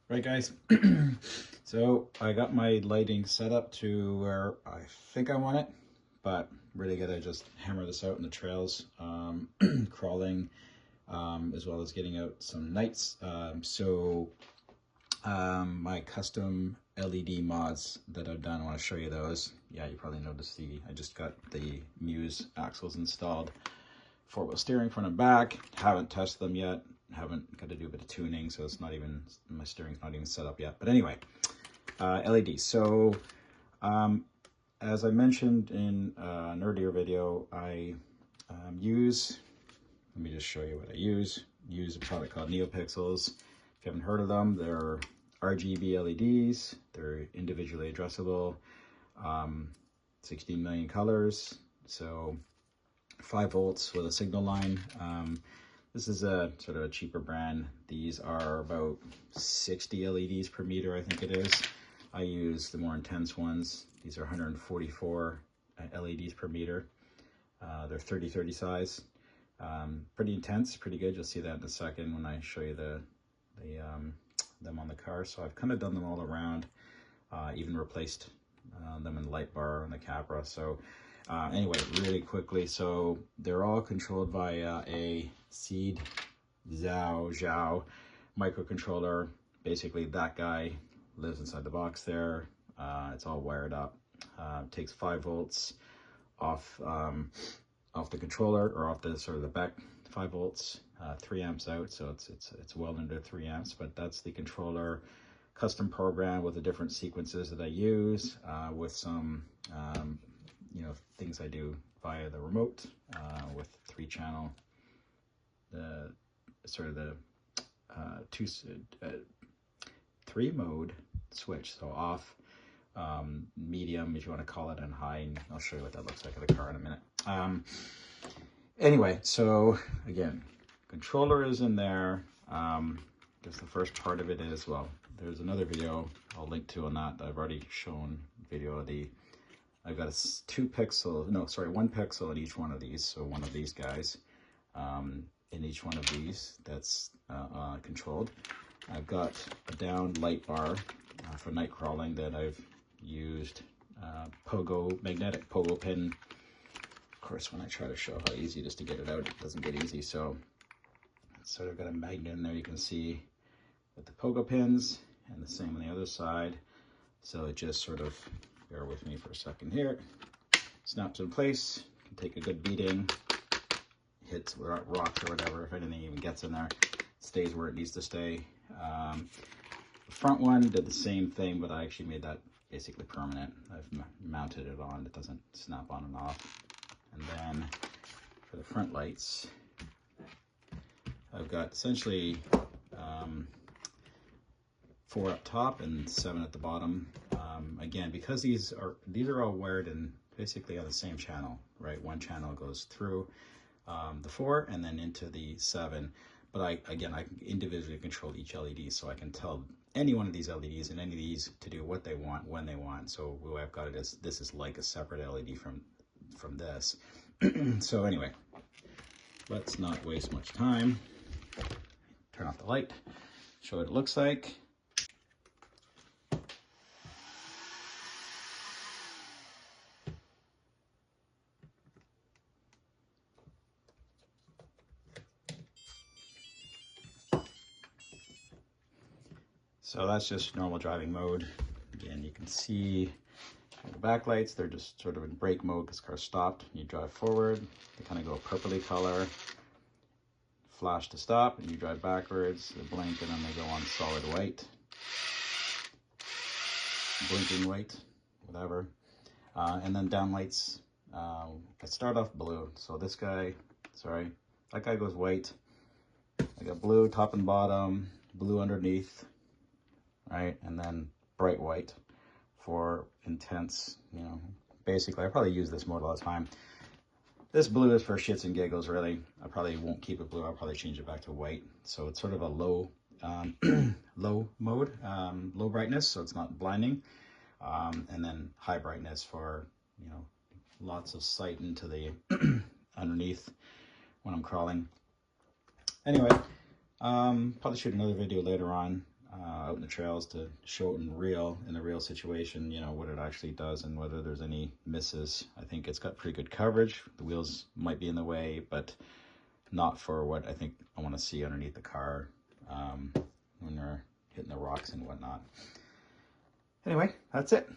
Right, guys. So I got my lighting set up to where I think I want it, but really gotta just hammer this out in the trails, crawling, as well as getting out some nights. My custom LED mods that I've done, I want to show you those. Yeah, you probably noticed I just got the Muse axles installed, four-wheel steering front and back. Haven't tested them yet. Haven't got to do a bit of tuning, so it's not even, my steering's not even set up yet. But anyway, LED. So as I mentioned in an earlier video, I use, let me just show you what I use. Use a product called NeoPixels. If you haven't heard of them, they're RGB LEDs. They're individually addressable, 16 million colors. So 5 volts with a signal line. This is a sort of a cheaper brand. These are about 60 LEDs per meter, I think it is. I use the more intense ones. These are 144 LEDs per meter. They're 30-30 size. Pretty intense, pretty good. You'll see that in a second when I show you them on the car. So I've kind of done them all around, even replaced them in the light bar on the Capra. So anyway, really quickly, so they're all controlled via a Seed Zhao microcontroller. Basically, that guy lives inside the box there. It's all wired up. Takes 5 volts off the controller, or off the sort of the back, 5 volts, 3 amps out. So it's well under 3 amps. But that's the controller, custom program with the different sequences that I use, with some things I do via the remote, with 3-channel, the sort of the 3 mode switch. So off, medium, if you want to call it, and high, and I'll show you what that looks like in the car in a minute. Anyway, so again, controller is in there. Just the first part of it is, well, there's another video I'll link to on that. I've already shown video of I've got 1 pixel in each one of these. So one of these guys, in each one of these, that's controlled. I've got a down light bar for night crawling that I've used magnetic pogo pin. Of course, when I try to show how easy it is to get it out, it doesn't get easy. So it's sort of got a magnet in there, you can see, with the pogo pins, and the same on the other side. So it just sort of, bear with me for a second here, snaps in place, can take a good beating, hits rocks or whatever, if anything even gets in there, stays where it needs to stay. The front one did the same thing, but I actually made that basically permanent. I've mounted it on, it doesn't snap on and off. And then for the front lights, I've got essentially 4 up top and 7 at the bottom. Again, because these are all wired in basically on the same channel, right? One channel goes through the 4 and then into the 7. But I can individually control each LED, so I can tell any one of these LEDs and any of these to do what they want when they want. So the way I've got it is, this is like a separate LED from this. So anyway, let's not waste much time. Turn off the light, show what it looks like. So that's just normal driving mode. Again, you can see the backlights, they're just sort of in brake mode because the car's stopped. You drive forward, they kind of go purpley color. Flash to stop, and you drive backwards, they blink, and then they go on solid white. Blinking white, whatever. And then down lights, I start off blue. So this guy, that guy goes white. I got blue top and bottom, blue underneath, right? And then bright white for intense, basically I probably use this mode all the time. This blue is for shits and giggles, really. I probably won't keep it blue, I'll probably change it back to white. So it's sort of a low low mode, low brightness, so it's not blinding. And then high brightness for, lots of sight into the underneath when I'm crawling. Anyway, probably shoot another video later on out in the trails to show it in the real situation, you know, what it actually does and whether there's any misses. I think it's got pretty good coverage. The wheels might be in the way, but not for what I think I want to see underneath the car when we're hitting the rocks and whatnot. Anyway, that's it.